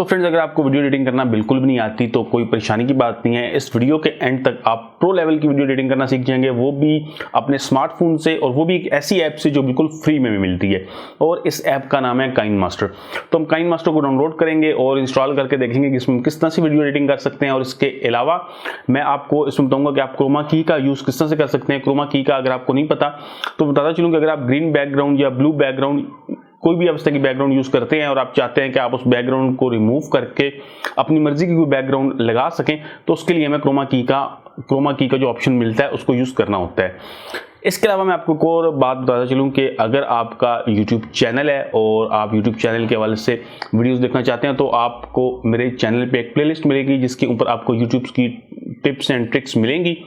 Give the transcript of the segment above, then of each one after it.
तो फ्रेंड्स, अगर आपको वीडियो एडिटिंग करना बिल्कुल भी नहीं आती तो कोई परेशानी की बात नहीं है। इस वीडियो के एंड तक आप प्रो लेवल की वीडियो एडिटिंग करना सीख जाएंगे, वो भी अपने स्मार्टफोन से, और वो भी एक ऐसी ऐप से जो बिल्कुल फ्री में भी मिलती है। और इस ऐप का नाम है काइनमास्टर। तो हम काइनमास्टर को डाउनलोड करेंगे और इंस्टॉल करके देखेंगे कि इसमें किस तरह से वीडियो एडिटिंग कर सकते हैं। और इसके अलावा मैं आपको इसमें बताऊंगा कि आप क्रोमा की का यूज किस तरह से कर सकते हैं। क्रोमा की का अगर आपको नहीं पता तो बताता चलूं कि अगर आप ग्रीन बैकग्राउंड या ब्लू बैकग्राउंड, कोई भी अवस्था की बैकग्राउंड यूज करते हैं और आप चाहते हैं कि आप उस बैकग्राउंड को रिमूव करके अपनी मर्जी की कोई बैकग्राउंड लगा सकें, तो उसके लिए हमें क्रोमा की का जो ऑप्शन मिलता है उसको यूज करना होता है। इसके अलावा मैं आपको एक और बात बताता चलूं कि अगर आपका YouTube चैनल है और आप YouTube चैनल के हवाले से वीडियोस देखना चाहते हैं तो आपको मेरे चैनल पे एक प्लेलिस्ट मिलेगी जिसके ऊपर आपको YouTube की टिप्स एंड ट्रिक्स मिलेंगी।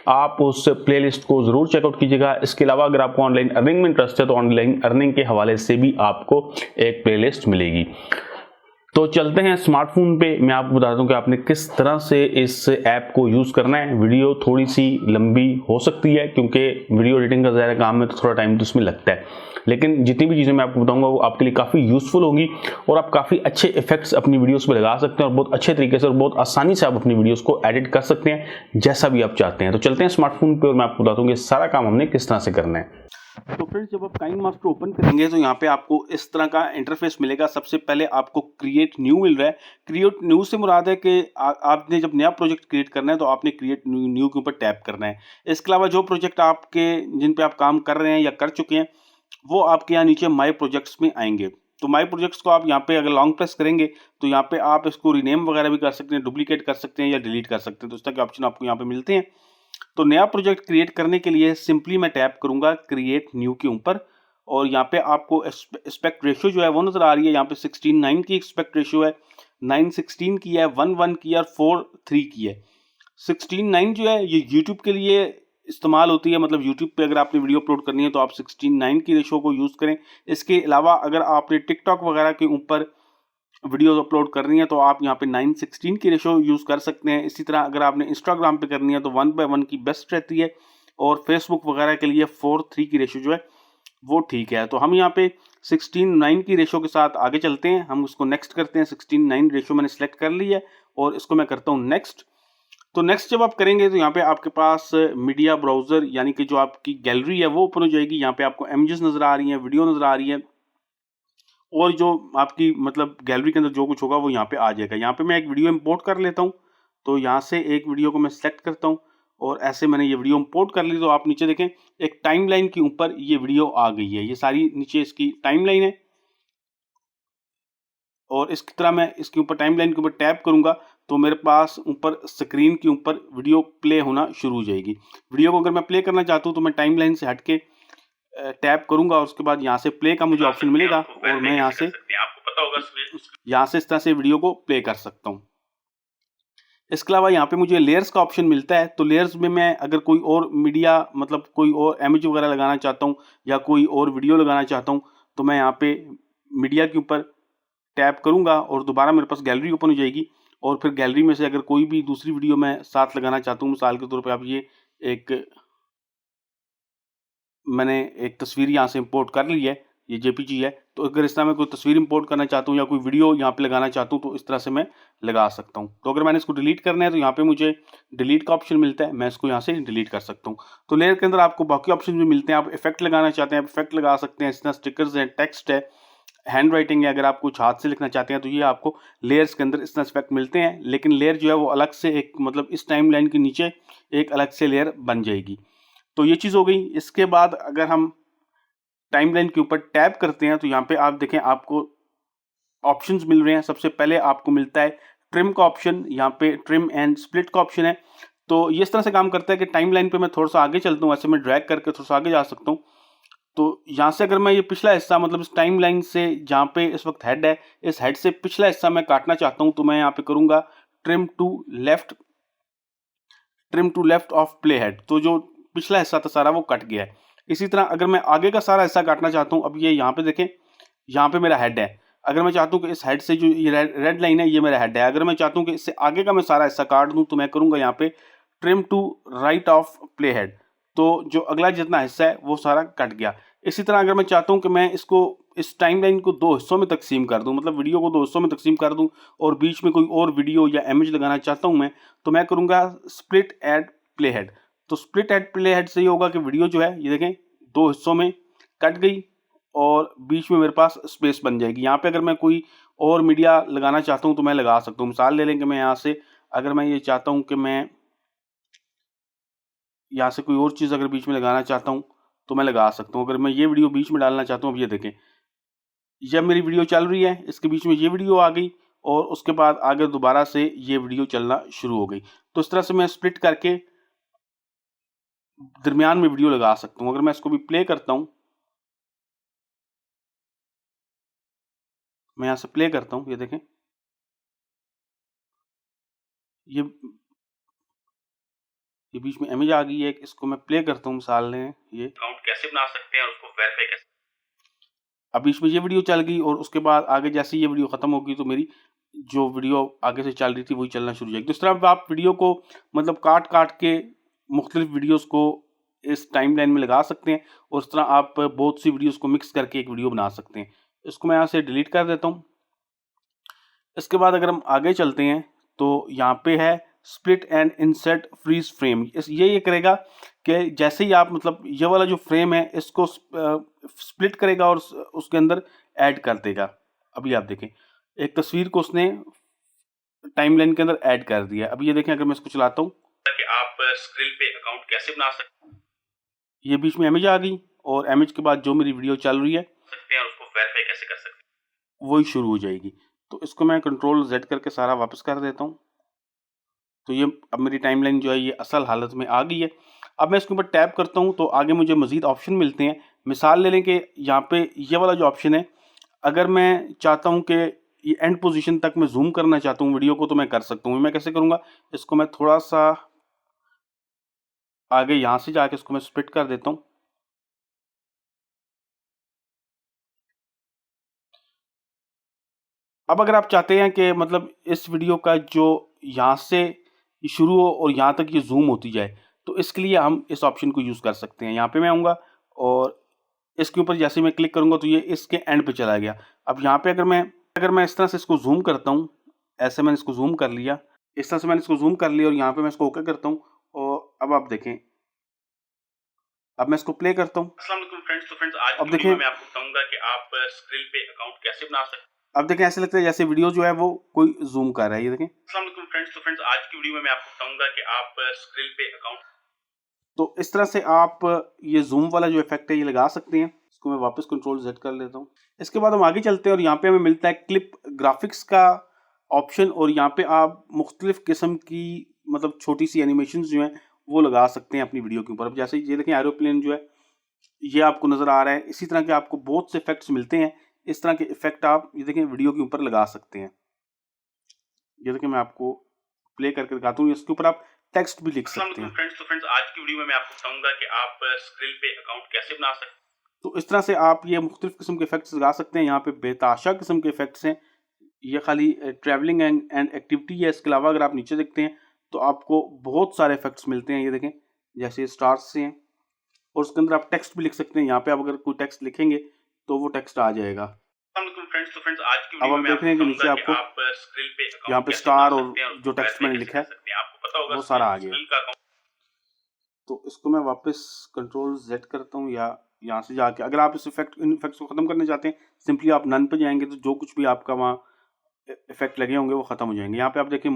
आप उस प्लेलिस्ट को जरूर चेकआउट कीजिएगा। इसके अलावा अगर आपको ऑनलाइन अर्निंग में इंटरेस्ट है तो ऑनलाइन अर्निंग के हवाले से भी आपको एक प्लेलिस्ट मिलेगी। तो चलते हैं स्मार्टफोन पे, मैं आपको बता दूं कि आपने किस तरह से इस ऐप को यूज करना है। वीडियो थोड़ी सी लंबी हो सकती है क्योंकि वीडियो एडिटिंग का ज़्यादा काम है तो थोड़ा टाइम तो इसमें लगता है, लेकिन जितनी भी चीज़ें मैं आपको बताऊंगा वो आपके लिए काफ़ी यूजफुल होंगी और आप काफ़ी अच्छे इफेक्ट्स अपनी वीडियोस पे लगा सकते हैं और बहुत अच्छे तरीके से और बहुत आसानी से आप अपनी वीडियोस को एडिट कर सकते हैं जैसा भी आप चाहते हैं। तो चलते हैं स्मार्टफोन पे और मैं आपको बता दूंगा सारा काम हमने किस तरह से करना है। तो फ्रेंड्स, जब आप काइनमास्टर ओपन करेंगे तो यहाँ पे आपको इस तरह का इंटरफेस मिलेगा। सबसे पहले आपको क्रिएट न्यू मिल रहा है। क्रिएट न्यू से मुराद है कि आपने जब नया प्रोजेक्ट क्रिएट करना है तो आपने क्रिएट न्यू के ऊपर टैप करना है। इसके अलावा जो प्रोजेक्ट आपके जिन पे आप काम कर रहे हैं या कर चुके हैं वो आपके यहाँ नीचे माई प्रोजेक्ट्स में आएंगे। तो माई प्रोजेक्ट्स को आप यहाँ पे अगर लॉन्ग प्रेस करेंगे तो यहाँ पे आप इसको रीनेम वगैरह भी कर सकते हैं, डुप्लीकेट कर सकते हैं या डिलीट कर सकते हैं। तो इस तरह के ऑप्शन आपको यहाँ पे मिलते हैं। तो नया प्रोजेक्ट क्रिएट करने के लिए सिंपली मैं टैप करूंगा क्रिएट न्यू के ऊपर और यहाँ पे आपको एस्पेक्ट रेशियो जो है वो नजर आ रही है। यहाँ पे 16:9 की एस्पेक्ट रेशियो है, 9:16 की है, 1:1 की है और 4:3 की है। 16:9 जो है ये यूट्यूब के लिए इस्तेमाल होती है, मतलब यूट्यूब पे अगर आपने वीडियो अपलोड करनी है तो आप 16:9 की रेशियो को यूज करें। इसके अलावा अगर आपने टिकटॉक वगैरह के ऊपर वीडियोस अपलोड करनी है तो आप यहाँ पे 9:16 की रेशो यूज़ कर सकते हैं। इसी तरह अगर आपने इंस्टाग्राम पे करनी है तो 1:1 की बेस्ट रहती है और फेसबुक वगैरह के लिए 4:3 की रेशो जो है वो ठीक है। तो हम यहाँ पे 16:9 की रेशो के साथ आगे चलते हैं, हम उसको नेक्स्ट करते हैं। 16:9 रेशो मैंने सेलेक्ट कर ली है और इसको मैं करता हूँ नेक्स्ट। तो नेक्स्ट जब आप करेंगे तो यहाँ पे आपके पास मीडिया ब्राउजर यानी कि जो आपकी गैलरी है वो ओपन हो जाएगी। यहाँ पे आपको इमेजेस नजर आ रही हैं, वीडियो नजर आ रही है और जो आपकी मतलब गैलरी के अंदर जो कुछ होगा वो यहाँ पे आ जाएगा। यहाँ पे मैं एक वीडियो इंपोर्ट कर लेता हूँ। तो यहाँ से एक वीडियो को मैं सेलेक्ट करता हूँ और ऐसे मैंने ये वीडियो इंपोर्ट कर ली। तो आप नीचे देखें एक टाइमलाइन के ऊपर ये वीडियो आ गई है। ये सारी नीचे इसकी टाइमलाइन है और इस तरह मैं इसके ऊपर टाइमलाइन के ऊपर टैप करूंगा तो मेरे पास ऊपर स्क्रीन के ऊपर वीडियो प्ले होना शुरू हो जाएगी। वीडियो को अगर मैं प्ले करना चाहता हूँ तो मैं टाइमलाइन से हटके टैप करूंगा और उसके बाद यहाँ से प्ले का मुझे ऑप्शन मिलेगा और मैं यहाँ से इस तरह से वीडियो को प्ले कर सकता हूँ। इसके अलावा यहाँ पे मुझे लेयर्स का ऑप्शन मिलता है। तो लेयर्स में मैं अगर कोई और मीडिया मतलब कोई और इमेज वगैरह लगाना चाहता हूँ या कोई और वीडियो लगाना चाहता हूँ तो मैं यहाँ पे मीडिया के ऊपर टैप करूँगा और दोबारा मेरे पास गैलरी ओपन हो जाएगी और फिर गैलरी में से अगर कोई भी दूसरी वीडियो मैं साथ लगाना चाहता हूँ, मिसाल के तौर पर आप ये मैंने एक तस्वीर यहाँ से इंपोर्ट कर ली है, ये जेपीजी है। तो अगर इस तरह मैं कोई तस्वीर इंपोर्ट करना चाहता हूँ या कोई वीडियो यहाँ पे लगाना चाहता हूँ तो इस तरह से मैं लगा सकता हूँ। तो अगर मैंने इसको डिलीट करना है तो यहाँ पे मुझे डिलीट का ऑप्शन मिलता है, मैं इसको यहाँ से डिलीट कर सकता हूँ। तो लेयर के अंदर आपको बाकी ऑप्शन भी मिलते हैं। आप इफेक्ट लगाना चाहते हैं आप इफेक्ट लगा सकते हैं, इस तरह स्टिकर्स हैं, टेक्स्ट है, हैंड राइटिंग है। अगर आप कुछ हाथ से लिखना चाहते हैं तो ये आपको लेयर्स के अंदर इस तरह इफेक्ट मिलते हैं। लेकिन लेयर जो है वो अलग से एक मतलब इस टाइमलाइन के नीचे एक अलग से लेयर बन जाएगी। तो ये चीज़ हो गई। इसके बाद अगर हम टाइमलाइन के ऊपर टैप करते हैं तो यहाँ पे आप देखें आपको ऑप्शंस मिल रहे हैं। सबसे पहले आपको मिलता है ट्रिम का ऑप्शन, यहाँ पे ट्रिम एंड स्प्लिट का ऑप्शन है। तो ये इस तरह से काम करता है कि टाइमलाइन पे मैं थोड़ा सा आगे चलता हूँ, ऐसे मैं ड्रैग करके थोड़ा सा आगे जा सकता हूँ। तो यहाँ से अगर मैं ये पिछला हिस्सा मतलब इस टाइमलाइन से जहाँ पे इस वक्त हेड है, इस हेड से पिछला हिस्सा मैं काटना चाहता हूँ तो मैं यहाँ पे करूँगा trim to left of play head. तो जो पिछला हिस्सा था सारा वो कट गया है। इसी तरह अगर मैं आगे का सारा हिस्सा काटना चाहता हूँ, अब ये यहाँ पे देखें, यहाँ पे मेरा हेड है। अगर मैं चाहता हूँ कि इस हेड से जो ये रेड लाइन है ये मेरा हेड है, अगर मैं चाहता हूँ कि इससे आगे का मैं सारा हिस्सा काट दूँ तो मैं करूँगा यहाँ पे trim to right of play head. तो जो अगला जितना हिस्सा है वो सारा कट गया। इसी तरह अगर मैं चाहता हूँ कि मैं इसको इस टाइमलाइन को दो हिस्सों में तकसीम कर दूं, मतलब वीडियो को दो हिस्सों में तकसीम कर दूं और बीच में कोई और वीडियो या इमेज लगाना चाहता हूं मैं, तो मैं करूंगा स्प्लिट एट प्ले हेड। तो स्प्लिट एट प्ले हेड से ये होगा कि वीडियो जो है ये देखें दो हिस्सों में कट गई और बीच में मेरे पास स्पेस बन जाएगी। यहाँ पे अगर मैं कोई और मीडिया लगाना चाहता हूँ तो मैं लगा सकता हूँ। मिसाल ले लें कि मैं यहाँ से अगर मैं ये चाहता हूँ कि मैं यहाँ से कोई और चीज़ अगर बीच में लगाना चाहता हूँ तो मैं लगा सकता हूँ। अगर मैं ये वीडियो बीच में डालना चाहता हूँ, अब ये देखें जब मेरी वीडियो चल रही है इसके बीच में ये वीडियो आ गई और उसके बाद आगे दोबारा से ये वीडियो चलना शुरू हो गई। तो इस तरह से मैं स्प्लिट करके दरमियान में वीडियो लगा सकता हूँ। अगर मैं इसको भी प्ले करता हूँ, मैं यहाँ से प्ले करता हूँ, ये देखें ये बीच में इमेज आ गई है। इसको मैं प्ले करता हूँ, मिसाल लें ये अकाउंट कैसे बना सकते हैं और उसको वेरीफाई कैसे। अब बीच में ये वीडियो चल गई और उसके बाद आगे जैसे ये वीडियो खत्म होगी तो मेरी जो वीडियो आगे से चल रही थी वही चलना शुरू हो जाएगी। तो इस तरह आप वीडियो को मतलब काट काट के मुख्तलिफ वीडियोस को इस टाइमलाइन में लगा सकते हैं और इस तरह आप बहुत सी वीडियोस को मिक्स करके एक वीडियो बना सकते हैं। इसको मैं यहाँ से डिलीट कर देता हूँ। इसके बाद अगर हम आगे चलते हैं तो यहाँ पे है split and insert freeze frame. ये करेगा कि जैसे ही आप मतलब ये वाला जो फ्रेम है इसको स्प्लिट करेगा और उसके अंदर ऐड कर देगा। अभी आप देखें एक तस्वीर को उसने टाइमलाइन के अंदर ऐड कर दिया। अभी ये देखें अगर मैं इसको चलाता हूँ कि आप स्क्रीन पे अकाउंट कैसे बना सकते हैं, ये बीच में इमेज आ गई और इमेज के बाद जो मेरी वीडियो चल रही है उसको वेरीफाई कैसे कर सकते हैं, वही शुरू हो जाएगी। तो इसको मैं कंट्रोल Z करके सारा वापस कर देता हूँ। तो ये अब मेरी टाइमलाइन जो है ये असल हालत में आ गई है। अब मैं इसके ऊपर टैप करता हूँ तो आगे मुझे मज़ीद ऑप्शन मिलते हैं। मिसाल ले लें कि यहाँ पे ये वाला जो ऑप्शन है, अगर मैं चाहता हूँ कि ये एंड पोजीशन तक मैं जूम करना चाहता हूँ वीडियो को तो मैं कर सकता हूँ। मैं कैसे करूँगा, इसको मैं थोड़ा सा आगे यहाँ से जाके इसको मैं स्प्लिट कर देता हूँ। अब अगर आप चाहते हैं कि मतलब इस वीडियो का जो यहाँ से शुरू हो और यहाँ तक ये जूम होती जाए, तो इसके लिए हम इस ऑप्शन को यूज़ कर सकते हैं। यहाँ पे मैं आऊँगा और इसके ऊपर जैसे मैं क्लिक करूँगा तो ये इसके एंड पे चला गया। अब यहाँ पे अगर मैं इस तरह से इसको जूम करता हूँ, ऐसे मैंने इसको जूम कर लिया, इस तरह से मैंने इसको जूम कर लिया और यहाँ पे मैं इसको ओके करता हूँ और अब आप देखें, अब मैं इसको प्ले करता हूँ। अस्सलाम वालेकुम फ्रेंड्स। तो फ्रेंड्स आज अब की देखें वीडियो में मैं आपको बताऊंगा कि आप स्क्रीन पे अकाउंट कैसे बना सकते हैं। अब देखें ऐसे लगता है जैसे वीडियो जो है वो कोई जूम कर रहा है। ये देखें। अस्सलाम वालेकुम फ्रेंड्स। तो फ्रेंड्स आज की वीडियो में मैं आपको बताऊंगा कि आप स्क्रीन पे अकाउंट, तो इस तरह से आप ये जूम वाला जो इफेक्ट है ये लगा सकते हैं। इसको मैं वापस कंट्रोल Z कर लेता हूँ। इसके बाद हम आगे चलते हैं और यहाँ पे हमें मिलता है क्लिप ग्राफिक्स का ऑप्शन और यहाँ पे आप मुख्तलिफ किस्म की मतलब छोटी सी एनिमेशन जो हैं वो लगा सकते हैं अपनी वीडियो के ऊपर। अब जैसे ये देखें एरोप्लेन जो है ये आपको नज़र आ रहा है, इसी तरह के आपको बहुत से इफेक्ट्स मिलते हैं। इस तरह के इफेक्ट आप ये देखें वीडियो के ऊपर लगा सकते हैं। ये देखें मैं आपको प्ले करके दिखाता हूँ, इसके ऊपर आप टेक्स्ट भी लिख सकते हैं। फ्रेंड्स तो फ्रेंड्स आज की वीडियो में मैं आपको बताऊंगा कि आप स्क्रीन पे अकाउंट कैसे बना सकते हैं। तो इस तरह से आप ये मुख्तलिफ किस्म के इफेक्ट्स लगा सकते हैं। यहाँ पे बेताशा किस्म के इफेक्ट्स हैं। ये खाली ट्रैवलिंग एंड एक्टिविटी है। इसके अलावा अगर आप नीचे देखते हैं तो आपको बहुत सारे इफेक्ट्स मिलते हैं। ये देखें जैसे स्टार्स से हैं और उसके अंदर आप टेक्स्ट भी लिख सकते हैं। यहाँ पे आप अगर कोई टेक्स्ट लिखेंगे तो वो टेक्स्ट आ जाएगा। फ्रेंड्स तो फ्रेंड्स आज की अब वीडियो आप में देख रहे हैं कि नीचे आपको आप स्क्रीन पे यहाँ अकाउंट पे कैसे स्टार बना और सकते हैं और जो टेक्स्ट मैंने लिखा है आपको पता होगा वो सारा आ गया। स्क्रीन का अकाउंट। तो इसको मैं वापस कंट्रोल Z करता हूँ या यहाँ से जाके अगर आप इन इफेक्ट्स को ख़त्म करना चाहते हैं सिंपली आप नन पे जाएंगे तो जो कुछ भी आपका वहाँ इफेक्ट लगे होंगे वो ख़त्म हो जाएंगे। यहाँ पे आप देखें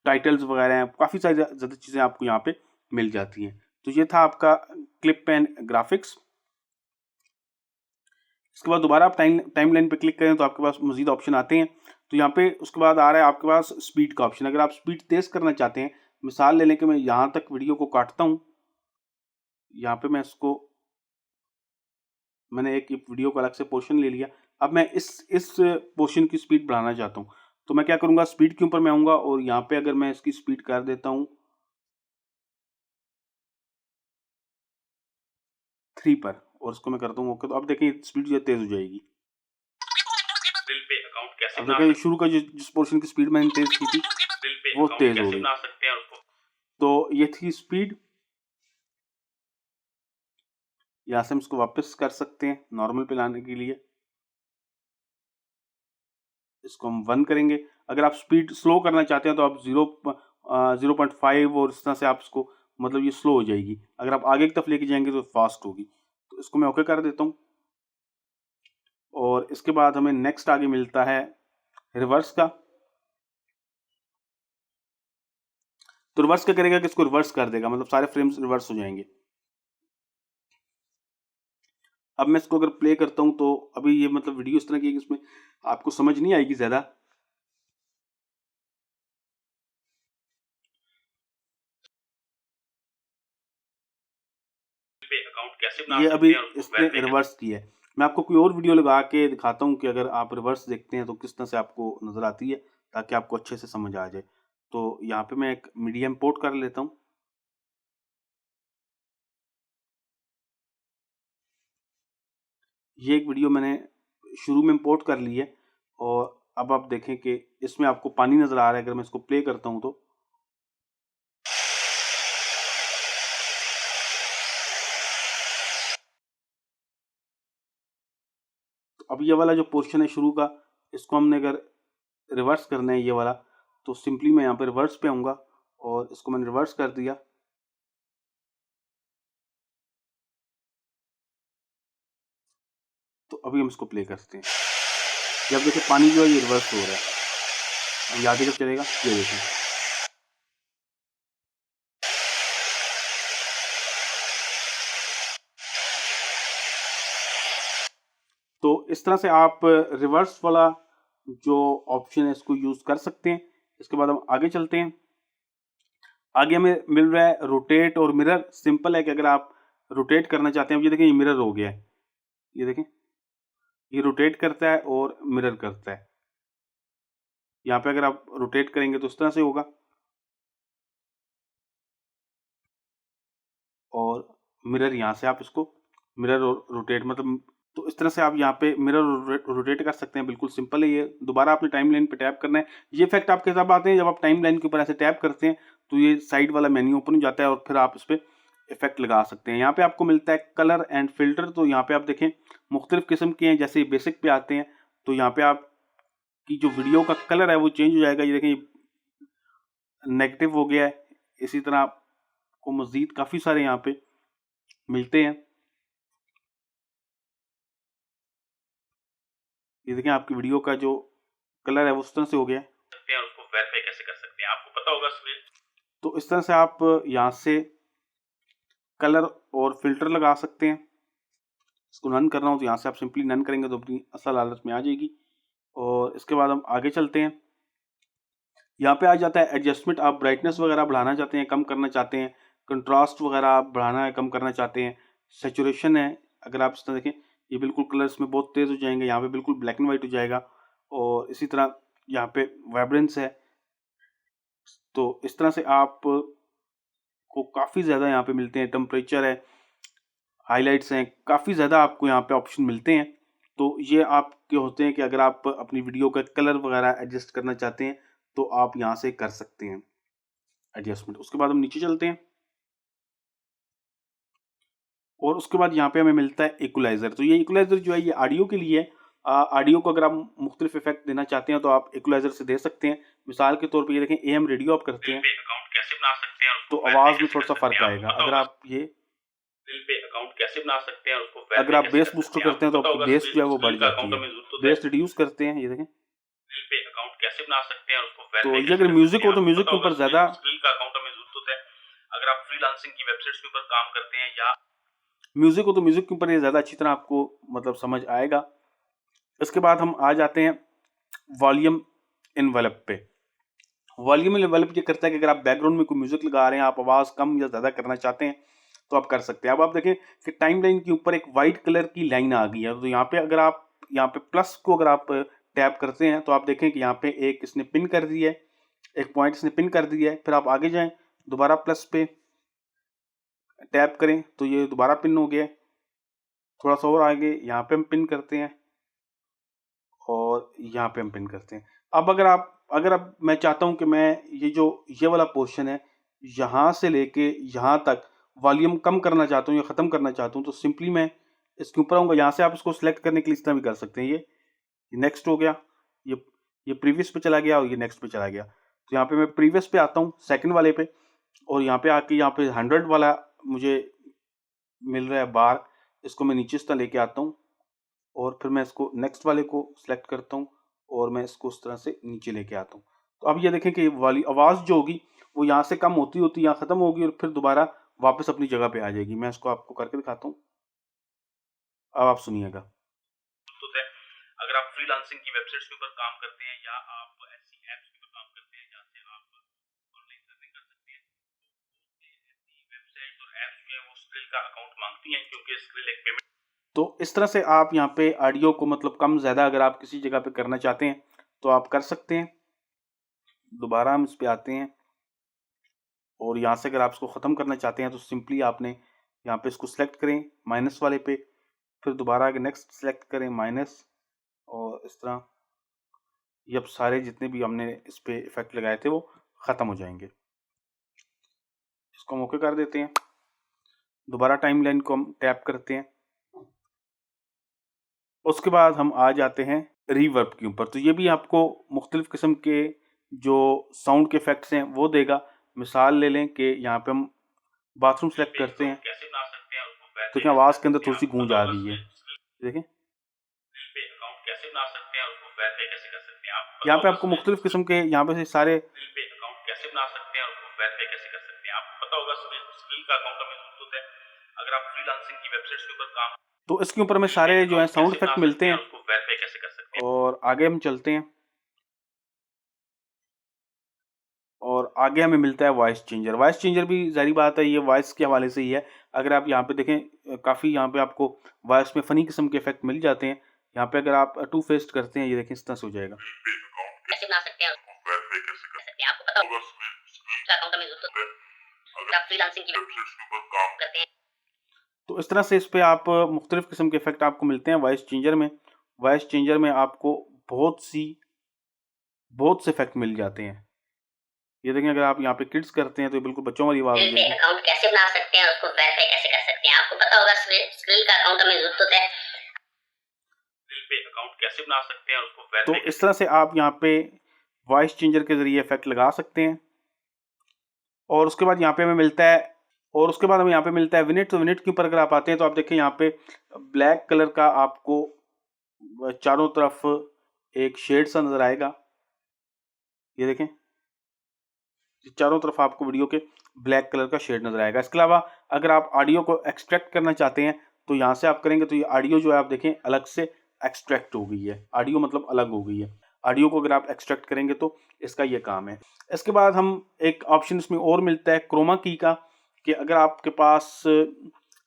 टाइटल्स वगैरह हैं, काफ़ी सारी ज़्यादा चीज़ें आपको यहाँ पे मिल जाती हैं। तो ये था आपका क्लिप एंड ग्राफिक्स। इसके बाद दोबारा आप टाइमलाइन पे क्लिक करें तो आपके पास मज़ीद ऑप्शन आते हैं। तो यहाँ पे उसके बाद आ रहा है आपके पास स्पीड का ऑप्शन। अगर आप स्पीड तेज़ करना चाहते हैं, मिसाल ले लें कि मैं यहाँ तक वीडियो को काटता हूँ, यहाँ पे मैंने एक वीडियो को अलग से पोर्शन ले लिया। अब मैं इस पोर्शन की स्पीड बढ़ाना चाहता हूँ तो मैं क्या करूँगा, स्पीड के ऊपर मैं आऊँगा और यहाँ पे अगर मैं इसकी स्पीड कर देता हूँ 3 पर और इसको मैं करता हूँ ओके, तो अब देखें स्पीड जो तेज़ हो जाएगी। अब देखें शुरू का जिस पोर्शन की स्पीड मैंने तेज़ की थी वो तेज़ हो गई। तो ये थी स्पीड। यहाँ से हम इसको वापस कर सकते हैं नॉर्मल पे लाने के लिए। इसको हम 1 करेंगे। अगर आप स्पीड स्लो करना चाहते हैं तो आप 0.5 और इस तरह से आप इसको मतलब ये स्लो हो जाएगी। अगर आप आगे की तरफ लेके जाएंगे तो फास्ट होगी। तो इसको मैं ओके कर देता हूँ। और इसके बाद हमें नेक्स्ट आगे मिलता है रिवर्स का। तो रिवर्स क्या करेगा कि इसको रिवर्स कर देगा, मतलब सारे फ्रेम्स रिवर्स हो जाएंगे। अब मैं इसको अगर प्ले करता हूं तो अभी ये मतलब वीडियो इस तरह की है कि इसमें आपको समझ नहीं आएगी ज्यादा। पे अकाउंट कैसे बना ये सकते अभी हैं और उसको इसने verify रिवर्स किया है। मैं आपको कोई और वीडियो लगा के दिखाता हूँ कि अगर आप रिवर्स देखते हैं तो किस तरह से आपको नजर आती है, ताकि आपको अच्छे से समझ आ जाए। तो यहाँ पे मैं एक मीडिया इंपोर्ट कर लेता हूँ। ये एक वीडियो मैंने शुरू में इंपोर्ट कर ली है और अब आप देखें कि इसमें आपको पानी नजर आ रहा है। अगर मैं इसको प्ले करता हूँ तो अब ये वाला जो पोर्शन है शुरू का, इसको हमने अगर रिवर्स करना है ये वाला, तो सिंपली मैं यहाँ पे रिवर्स पे आऊंगा और इसको मैंने रिवर्स कर दिया। तो अभी हम इसको प्ले करते हैं। जब देखिए पानी जो है ये रिवर्स हो रहा है। ये आगे जब चलेगा ये देखें। तो इस तरह से आप रिवर्स वाला जो ऑप्शन है इसको यूज कर सकते हैं। इसके बाद हम आगे चलते हैं। आगे हमें मिल रहा है रोटेट और मिरर। सिंपल है कि अगर आप रोटेट करना चाहते हैं, ये देखें ये मिरर हो गया है, ये देखें ये रोटेट करता है और मिरर करता है। यहाँ पे अगर आप रोटेट करेंगे तो इस तरह से होगा और मिरर यहाँ से आप इसको मिरर और रोटेट मतलब तो इस तरह से आप यहाँ पे मिरर रोटेट कर सकते हैं। बिल्कुल सिंपल है ये। दोबारा आपने टाइम लाइन पे टैप करना है। ये इफेक्ट आपके साथ आते हैं जब आप टाइम लाइन के ऊपर ऐसे टैप करते हैं तो ये साइड वाला मेन्यू ओपन हो जाता है और फिर आप इस पर इफेक्ट लगा सकते हैं। यहाँ पे आपको मिलता है कलर एंड फिल्टर। तो यहाँ पे आप देखें मुख्तलिफ किस्म के हैं। जैसे बेसिक पे आते हैं तो यहाँ पे आप की जो वीडियो का कलर है वो चेंज हो जाएगा। ये देखें नेगेटिव हो गया है। इसी तरह आपको मजीद काफी सारे यहाँ पे मिलते हैं। ये देखें आपकी वीडियो का जो कलर है वो उस तरह से हो गया है। हैं और उसको वेरीफाई कैसे कर सकते हैं, आपको पता होगा सुनील। तो इस तरह से आप यहाँ से कलर और फिल्टर लगा सकते हैं। इसको नन करना हो तो यहाँ से आप सिंपली नन करेंगे तो अपनी असल हालत में आ जाएगी। और इसके बाद हम आगे चलते हैं। यहाँ पे आ जाता है एडजस्टमेंट। आप ब्राइटनेस वगैरह बढ़ाना चाहते हैं, कम करना चाहते हैं, कंट्रास्ट वगैरह आप बढ़ाना है, कम करना चाहते हैं, सेचुरेशन है। अगर आप इस तरह देखें ये बिल्कुल कलर्स में बहुत तेज हो जाएंगे, यहाँ पे बिल्कुल ब्लैक एंड वाइट हो जाएगा। और इसी तरह यहाँ पे वाइब्रेंस है। तो इस तरह से आप को काफ़ी ज़्यादा यहाँ पे मिलते हैं। टेम्परेचर है, हाइलाइट्स हैं, काफ़ी ज़्यादा आपको यहाँ पे ऑप्शन मिलते हैं। तो ये आपके होते हैं कि अगर आप अपनी वीडियो का कलर वगैरह एडजस्ट करना चाहते हैं तो आप यहाँ से कर सकते हैं एडजस्टमेंट। उसके बाद हम नीचे चलते हैं और उसके बाद यहाँ पे हमें मिलता है इक्वलाइजर। तो ये इक्वलाइजर जो है ये ऑडियो के लिए है। ऑडियो को अगर आप मुख्तलिफ इफेक्ट देना चाहते हैं तो आप इक्वलाइजर से दे सकते हैं। मिसाल के तौर पे ये देखें AM रेडियो आप करते हैं पे अकाउंट कैसे बना सकते हैं और तो उसको आवाज़ verify में कैसे थोड़ा कर सा सकते फर्क हैं, आएगा। आपको पता अगर होगा आप ये स्क्रीन पे अकाउंट कैसे बना सकते हैं और उसको अगर verify आप कैसे बेस कर बूस्टर सकते हैं, करते हैं तो आपको पता आपकी होगा बेस जो है वो बढ़ स्क्रीन का जाती अकाउंट है। हमें जरूरत होता है। बेस रिड्यूस करते हैं, ये देखें। स्क्रीन पे अकाउंट कैसे बना सकते हैं और उसको तो verify ये कैसे अगर कर म्यूजिक सकते हो हैं, तो आपको म्यूजिक पता के होगा ऊपर ज़्यादा स्क्रीन का अकाउंट हमें जरूरत होता है अगर आप फ्रीलांसिंग की वेबसाइट्स के ऊपर काम करते हैं या म्यूजिक हो तो म्यूजिक के ऊपर ये ज़्यादा अच्छी तरह आपको मतलब समझ आएगा। इसके बाद हम आ जाते हैं वॉल्यूम इनवेलप पे। वॉल्यूम इनवेलप ये करता है कि अगर आप बैकग्राउंड में कोई म्यूजिक लगा रहे हैं, आप आवाज़ कम या ज़्यादा करना चाहते हैं तो आप कर सकते हैं। अब आप देखें कि टाइम लाइन के ऊपर एक वाइट कलर की लाइन आ गई है। तो यहाँ पे अगर आप यहाँ पे प्लस को अगर आप टैप करते हैं तो आप देखें कि यहाँ पे एक इसने पिन कर दिया है, एक पॉइंट इसने पिन कर दिया है। फिर आप आगे जाएं, दोबारा प्लस पे टैप करें तो ये दोबारा पिन हो गया है। थोड़ा सा और आगे यहाँ पे हम पिन करते हैं और यहाँ पे हम पिन करते हैं। अब अगर अब मैं चाहता हूँ कि मैं ये वाला पोर्शन है यहाँ से लेके यहाँ तक वॉल्यूम कम करना चाहता हूँ या ख़त्म करना चाहता हूँ तो सिंपली मैं इसके ऊपर आऊँगा। यहाँ से आप इसको सिलेक्ट करने के लिए इस तरह भी कर सकते हैं। ये नेक्स्ट हो गया, ये ये प्रीवियस पे चला गया और ये नेक्स्ट पे चला गया। तो यहाँ पे मैं प्रीवियस पे आता हूँ, सेकंड वाले पे, और यहाँ पे आके यहाँ पे 100 वाला मुझे मिल रहा है बार, इसको मैं नीचे इस तरह लेके आता हूँ और फिर मैं इसको नेक्स्ट वाले को सिलेक्ट करता हूँ और मैं इसको उस तरह से नीचे लेके आता हूँ। तो अब ये देखें कि वाली आवाज़ जो होगी वो यहाँ से कम होती होती यहाँ ख़त्म होगी और फिर दोबारा वापस अपनी जगह पे आ जाएगी। मैं इसको आपको करके दिखाता हूँ, अब आप सुनिएगा। तो है, अगर आप फ्रीलांसिंग की वेबसाइट्स के ऊपर काम करते हैं या आप ऐसी ऐप्स के ऊपर काम करते हैं जहाँ से आप ऑनलाइन अर्निंग कर सकते हैं, तो ऐसी वेबसाइट और ऐप्स जो है वो स्क्रिल का अकाउंट मांगती हैं, क्योंकि स्क्रिल एक पेमेंट। तो इस तरह से आप यहाँ पे ऑडियो को मतलब कम ज़्यादा अगर आप किसी जगह पे करना चाहते हैं तो आप कर सकते हैं। दोबारा हम इस पे आते हैं और यहाँ से अगर आप इसको ख़त्म करना चाहते हैं तो सिंपली आपने यहाँ पे इसको सिलेक्ट करें माइनस वाले पे, फिर दोबारा आगे नेक्स्ट सेलेक्ट करें माइनस, और इस तरह ये अब सारे जितने भी हमने इस पे इफेक्ट लगाए थे वो ख़त्म हो जाएंगे। इसको हम ओके कर देते हैं। दोबारा टाइमलाइन को हम टैप करते हैं, उसके बाद हम आ जाते हैं रिवर्ब के ऊपर। तो ये भी आपको मुख्तलिफ़ किस्म के जो साउंड के इफेक्ट्स हैं वो देगा। मिसाल ले लें कि यहाँ पे हम बाथरूम सेलेक्ट करते हैं, कैसे बना सकते हैं उसको तो क्या आवाज़ के अंदर थोड़ी सी गूंज आ गई है, देखें। पे अकाउंट कैसे बना सकते हैं, उसको वेरीफाई कैसे कर सकते हैं, आपको यहाँ पे आपको मुख्तलिफ़ किस्म के यहाँ पे से सारे पे अकाउंट कैसे बना सकते हैं, उसको वेरीफाई कैसे कर सकते हैं, आपको पता होगा स्किल का अकाउंट हमें ज़रूरत है अगर आप फ्रीलांसिंग की वेबसाइट्स के ऊपर काम। तो इसके ऊपर हमें सारे जो है साउंड इफेक्ट मिलते हैं। उसको वेरीफाई कैसे कर सकते हैं और आगे हम चलते हैं और आगे हमें मिलता है वॉइस चेंजर। वॉइस चेंजर भी ज़ाहिर बात है ये वॉइस के हवाले से ही है। अगर आप यहाँ पे देखें काफ़ी यहाँ पे आपको वॉइस में फ़नी किस्म के इफेक्ट मिल जाते हैं। यहाँ पे अगर आप टू फेस्ट करते हैं, ये देखें इस तरह से हो जाएगा। कैसे बना सकते हैं उसको वेरीफाई कैसे कर सकते हैं, आपको पता होगा स्किल का अकाउंट हमें ज़रूरत है अगर आप फ्रीलांसिंग की वेबसाइट्स के ऊपर काम करते हैं। तो इस तरह से इस पे आप मुख्तलिफ़ किस्म के इफेक्ट आपको मिलते हैं वॉइस चेंजर में। वॉइस चेंजर में आपको बहुत से इफेक्ट मिल जाते हैं। ये देखें अगर आप यहाँ पे किड्स करते हैं तो बिल्कुल बच्चों वाली आवाज़ हो जाएगी। अकाउंट कैसे बना सकते हैं, उसको वेरीफाई कैसे कर सकते हैं, आपको पता होगा स्किल का अकाउंट हमें ज़रूरत है स्किल पे अकाउंट कैसे बना सकते हैं, उसको वेरीफाई। तो इस तरह से आप यहाँ पे वॉइस चेंजर के ज़रिए इफेक्ट लगा सकते हैं। और उसके बाद यहाँ पे हमें मिलता है विनेट। तो विनेट के ऊपर अगर आप आते हैं तो आप देखें यहाँ पे ब्लैक कलर का आपको चारों तरफ एक शेड सा नजर आएगा। ये देखें चारों तरफ आपको वीडियो के ब्लैक कलर का शेड नजर आएगा। इसके अलावा अगर आप ऑडियो को एक्सट्रैक्ट करना चाहते हैं तो यहाँ से आप करेंगे तो ये ऑडियो जो है आप देखें अलग से एक्सट्रैक्ट हो गई है। ऑडियो मतलब अलग हो गई है। ऑडियो को अगर आप एक्सट्रैक्ट करेंगे तो इसका ये काम है। इसके बाद हम एक ऑप्शन इसमें और मिलता है क्रोमा की का, कि अगर आपके पास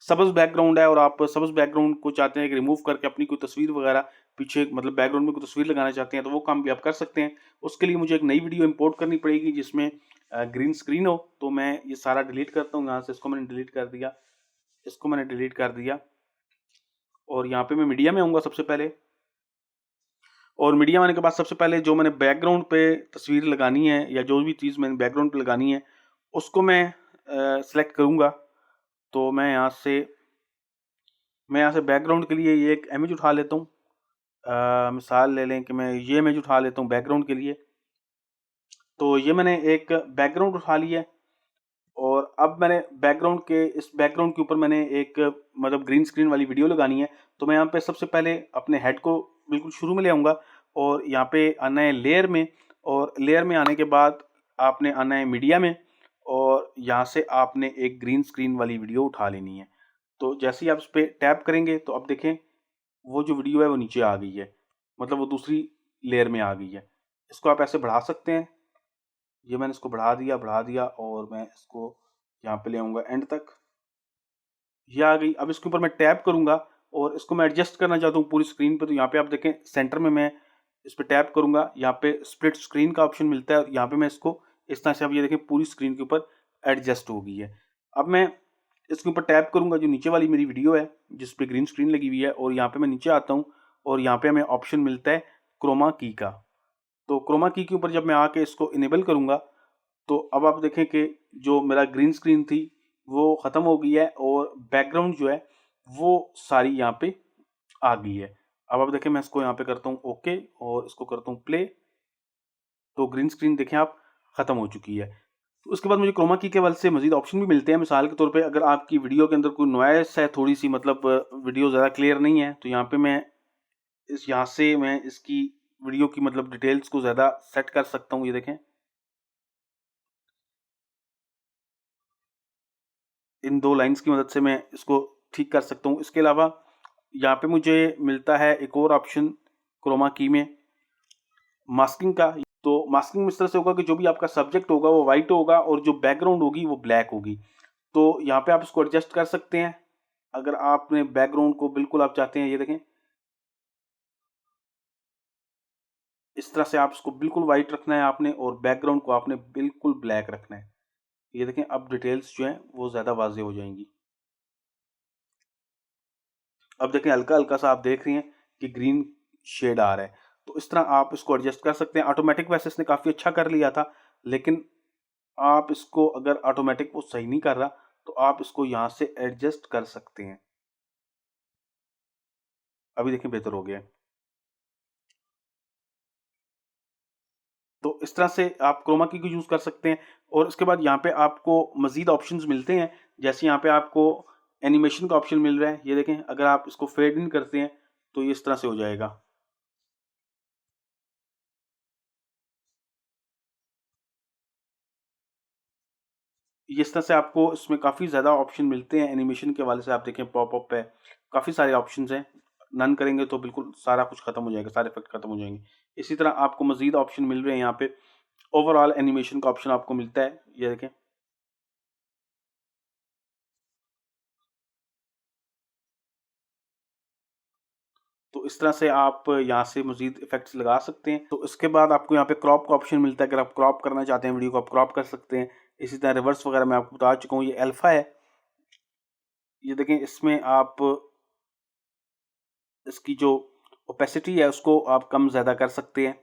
सब्ज़ बैकग्राउंड है और आप सब्ज़ बैकग्राउंड को चाहते हैं कि रिमूव करके अपनी कोई तस्वीर वगैरह पीछे मतलब बैकग्राउंड में कोई तस्वीर लगाना चाहते हैं तो वो काम भी आप कर सकते हैं। उसके लिए मुझे एक नई वीडियो इंपोर्ट करनी पड़ेगी जिसमें ग्रीन स्क्रीन हो। तो मैं ये सारा डिलीट करता हूँ यहाँ से। इसको मैंने डिलीट कर दिया, इसको मैंने डिलीट कर दिया और यहाँ पे मैं मीडिया में आऊँगा सबसे पहले। और मीडिया में आने के बाद सबसे पहले जो मैंने बैकग्राउंड पे तस्वीर लगानी है या जो भी चीज़ मैंने बैकग्राउंड पे लगानी है उसको मैं सेलेक्ट करूँगा। तो मैं यहाँ से बैकग्राउंड के लिए ये एक इमेज उठा लेता हूँ। मिसाल ले लें कि मैं ये इमेज उठा लेता हूँ बैकग्राउंड के लिए। तो ये मैंने एक बैकग्राउंड उठा लिया और अब मैंने इस बैकग्राउंड के ऊपर मैंने एक मतलब ग्रीन स्क्रीन वाली वीडियो लगानी है। तो मैं यहाँ पे सबसे पहले अपने हेड को बिल्कुल शुरू में ले आऊँगा और यहाँ पे आना है लेयर में, और लेयर में आने के बाद आपने आना है मीडिया में और यहाँ से आपने एक ग्रीन स्क्रीन वाली वीडियो उठा लेनी है। तो जैसे ही आप इस पर टैप करेंगे तो अब देखें वो जो वीडियो है वो नीचे आ गई है, मतलब वो दूसरी लेयर में आ गई है। इसको आप ऐसे बढ़ा सकते हैं। ये मैंने इसको बढ़ा दिया और मैं इसको यहाँ पे ले आऊँगा एंड तक। ये आ गई। अब इसके ऊपर मैं टैप करूँगा और इसको मैं एडजस्ट करना चाहता हूँ पूरी स्क्रीन पे। तो यहाँ पे आप देखें सेंटर में मैं इस पर टैप करूँगा, यहाँ पे स्प्लिट स्क्रीन का ऑप्शन मिलता है और यहाँ पे मैं इसको इस तरह से आप ये देखें पूरी स्क्रीन के ऊपर एडजस्ट हो गई है। अब मैं इसके ऊपर टैप करूँगा जो नीचे वाली मेरी वीडियो है जिस पे ग्रीन स्क्रीन लगी हुई है, और यहाँ पे मैं नीचे आता हूँ और यहाँ पे हमें ऑप्शन मिलता है क्रोमा की का। तो क्रोमा की के ऊपर जब मैं आके इसको इनेबल करूँगा तो अब आप देखें कि जो मेरा ग्रीन स्क्रीन थी वो ख़त्म हो गई है और बैकग्राउंड जो है वो सारी यहाँ पे आ गई है। अब आप देखें मैं इसको यहाँ पे करता हूँ ओके और इसको करता हूँ प्ले तो ग्रीन स्क्रीन देखें आप ख़त्म हो चुकी है। तो उसके बाद मुझे क्रोमा की के वजह से मज़ीद ऑप्शन भी मिलते हैं। मिसाल के तौर पे अगर आपकी वीडियो के अंदर कोई नॉइस है, थोड़ी सी मतलब वीडियो ज़्यादा क्लियर नहीं है, तो यहाँ पे मैं यहाँ से मैं इसकी वीडियो की मतलब डिटेल्स को ज़्यादा सेट कर सकता हूँ। ये देखें, इन 2 लाइन्स की मदद से मैं इसको ठीक कर सकता हूँ। इसके अलावा यहाँ पे मुझे मिलता है एक और ऑप्शन क्रोमा की में, मास्किंग का। तो मास्किंग में इस तरह से होगा कि जो भी आपका सब्जेक्ट होगा वो वाइट होगा और जो बैकग्राउंड होगी वो ब्लैक होगी। तो यहाँ पे आप इसको एडजस्ट कर सकते हैं। अगर आपने बैकग्राउंड को बिल्कुल आप चाहते हैं, ये देखें, इस तरह से आप इसको बिल्कुल वाइट रखना है आपने, और बैकग्राउंड को आपने बिल्कुल ब्लैक रखना है। ये देखें, अब डिटेल्स जो हैं वो ज़्यादा वाज़ेह हो जाएंगी। अब देखें, हल्का हल्का सा आप देख रही हैं कि ग्रीन शेड आ रहा है। तो इस तरह आप इसको एडजस्ट कर सकते हैं। ऑटोमेटिक वैसे इसने काफ़ी अच्छा कर लिया था, लेकिन आप इसको अगर ऑटोमेटिक वो सही नहीं कर रहा तो आप इसको यहाँ से एडजस्ट कर सकते हैं। अभी देखें बेहतर हो गया है। तो इस तरह से आप क्रोमा की को यूज़ कर सकते हैं। और उसके बाद यहाँ पे आपको मज़ीद ऑप्शंस मिलते हैं। जैसे यहाँ पे आपको एनिमेशन का ऑप्शन मिल रहा है। ये देखें, अगर आप इसको फेड इन करते हैं तो ये इस तरह से हो जाएगा। इस तरह से आपको इसमें काफ़ी ज़्यादा ऑप्शन मिलते हैं एनिमेशन के हवाले से। आप देखें, पॉपअप है, काफ़ी सारे ऑप्शंस हैं। नन करेंगे तो बिल्कुल सारा कुछ खत्म हो जाएगा, सारे इफेक्ट खत्म हो जाएंगे। इसी तरह आपको मज़ीद ऑप्शन मिल रहे हैं। यहाँ पे ओवरऑल एनिमेशन का ऑप्शन आपको मिलता है। ये देखें, तो इस तरह से आप यहाँ से मज़ीद इफेक्ट्स लगा सकते हैं। तो इसके बाद आपको यहाँ पे क्रॉप का ऑप्शन मिलता है। अगर आप क्रॉप करना चाहते हैं वीडियो को, आप क्रॉप कर सकते हैं। इसी तरह रिवर्स वगैरह मैं आपको बता चुका हूँ। ये अल्फ़ा है। ये देखें, इसमें आप इसकी जो ओपेसिटी है उसको आप कम ज़्यादा कर सकते हैं।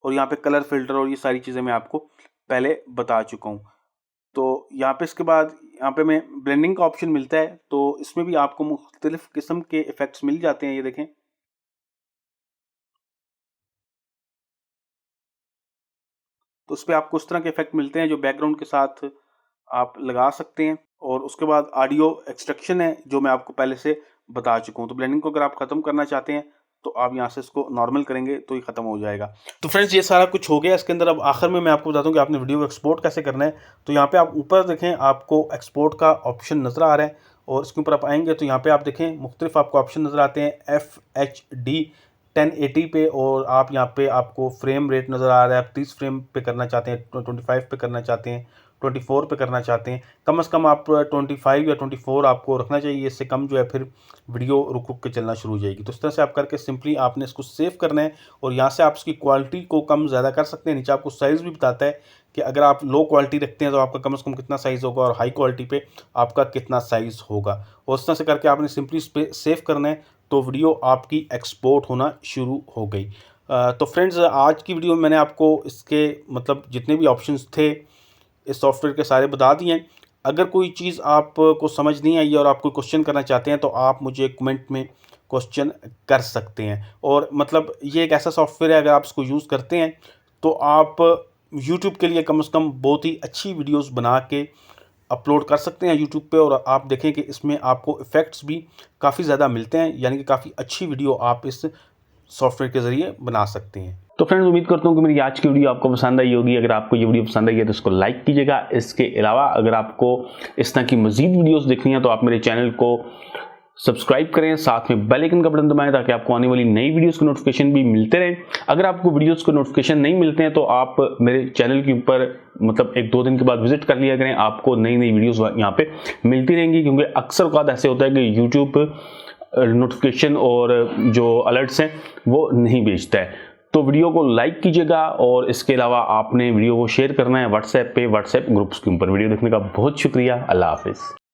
और यहाँ पे कलर फिल्टर और ये सारी चीज़ें मैं आपको पहले बता चुका हूँ। तो यहाँ पे इसके बाद यहाँ पे मैं ब्लेंडिंग का ऑप्शन मिलता है। तो इसमें भी आपको मुख्तलिफ किस्म के इफ़ेक्ट्स मिल जाते हैं। ये देखें, तो उस पे आपको उस तरह के इफ़ेक्ट मिलते हैं जो बैकग्राउंड के साथ आप लगा सकते हैं। और उसके बाद ऑडियो एक्सट्रैक्शन है, जो मैं आपको पहले से बता चुका हूँ। तो ब्लेंडिंग को अगर आप ख़त्म करना चाहते हैं तो आप यहाँ से इसको नॉर्मल करेंगे तो ये ख़त्म हो जाएगा। तो फ्रेंड्स, ये सारा कुछ हो गया। इसके अंदर अब आखिर में मैं आपको बताता हूँ कि आपने वीडियो को एक्सपोर्ट कैसे करना है। तो यहाँ पे आप ऊपर देखें, आपको एक्सपोर्ट का ऑप्शन नज़र आ रहा है, और इसके ऊपर आप आएंगे तो यहाँ पे आप देखें मुख्तलिफ आपको ऑप्शन नज़र आते हैं। FHD 1080 पे, और आप यहाँ पे आपको फ्रेम रेट नज़र आ रहा है। आप 30 फ्रेम पे करना चाहते हैं, 25 पे करना चाहते हैं, 24 पे करना चाहते हैं। कम से कम आप 25 या 24 आपको रखना चाहिए। इससे कम जो है फिर वीडियो रुक रुक के चलना शुरू हो जाएगी। तो इस तरह से आप करके सिंपली आपने इसको सेव करना है, और यहाँ से आप इसकी क्वालिटी को कम ज़्यादा कर सकते हैं। नीचे आपको साइज़ भी बताता है कि अगर आप लो क्वालिटी रखते हैं तो आपका कम से कम कितना साइज़ होगा, और हाई क्वालिटी पे आपका कितना साइज़ होगा। और इस तरह से करके आपने सिंपली इस पर सेव करना है, तो वीडियो आपकी एक्सपोर्ट होना शुरू हो गई। तो फ्रेंड्स, आज की वीडियो में मैंने आपको इसके मतलब जितने भी ऑप्शंस थे इस सॉफ्टवेयर के सारे बता दिए हैं। अगर कोई चीज़ आपको समझ नहीं आई और आप कोई क्वेश्चन करना चाहते हैं तो आप मुझे कमेंट में क्वेश्चन कर सकते हैं। और मतलब ये एक ऐसा सॉफ्टवेयर है, अगर आप इसको यूज़ करते हैं तो आप यूट्यूब के लिए कम से कम बहुत ही अच्छी वीडियोस बना के अपलोड कर सकते हैं यूट्यूब पे। और आप देखें कि इसमें आपको इफ़ेक्ट्स भी काफ़ी ज़्यादा मिलते हैं, यानी कि काफ़ी अच्छी वीडियो आप इस सॉफ्टवेयर के ज़रिए बना सकते हैं। तो फ्रेंड्स, उम्मीद करता हूँ कि मेरी आज की वीडियो आपको पसंद आई होगी। अगर आपको ये वीडियो पसंद आई है तो इसको लाइक कीजिएगा। इसके अलावा अगर आपको इस तरह की मज़ीद वीडियोस देखनी है तो आप मेरे चैनल को सब्सक्राइब करें, साथ में बेल आइकन का बटन दबाएं ताकि आपको आने वाली नई वीडियोस के नोटिफिकेशन भी मिलते रहें। अगर आपको वीडियोस के नोटिफिकेशन नहीं मिलते हैं तो आप मेरे चैनल के ऊपर मतलब 1-2 दिन के बाद विजिट कर लिया करें, आपको नई नई वीडियोस यहाँ पे मिलती रहेंगी। क्योंकि अक्सर औक़ात ऐसे होता है कि यूट्यूब नोटिफिकेशन और जो अलर्ट्स हैं वो नहीं भेजता है। तो वीडियो को लाइक कीजिएगा, और इसके अलावा आपने वीडियो को शेयर करना है व्हाट्सएप पे, व्हाट्सएप ग्रुप्स के ऊपर। वीडियो देखने का बहुत शुक्रिया। अल्लाह हाफिज़।